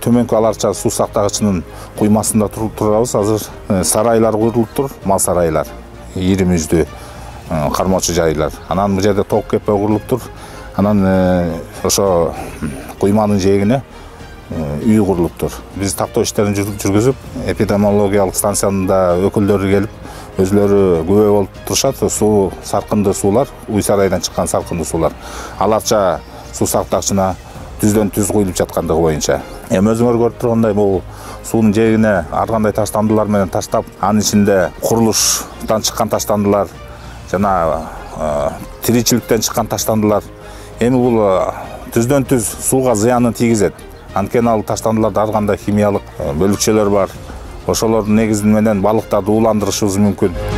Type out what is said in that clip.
төмөнкү Аларча суу сактагычынын куймасында турабыз. Азыр сарайлар курулуп тур, мал сарайлар, ири мүздүү кармоочу жайлар. Анан бул жерде ток кепе курулуп тур. Анан ошо куйманын жээгине үй курулуп тур. Биз тактоо иштерин жүргүзүп, эпидемиологиялык станциянын да өкүлдөрү келип, өзлөрү күбө болуп турушат. Суу саркынды суулар, уй сарайдан чыккан саркынды суулар Аларча суу сактагычына түздөн түз куюлуп жаткандыгы боюнча. Эми өзүңөр көрүп тургандай бул суунун жээгине ар кандай таштандылар менен таштап, анын ичинде курулуштан чыккан таштандылар жана тиричиликтен чыккан таштандылар. Эми бул түздөн түз сууга зыянын тийгизет. Анткени ал таштандыларда ар кандай химиялык бөлүкчөлөр бар. Ошолордун негизи менен балыктарды ууландырышыбыз мүмкүн.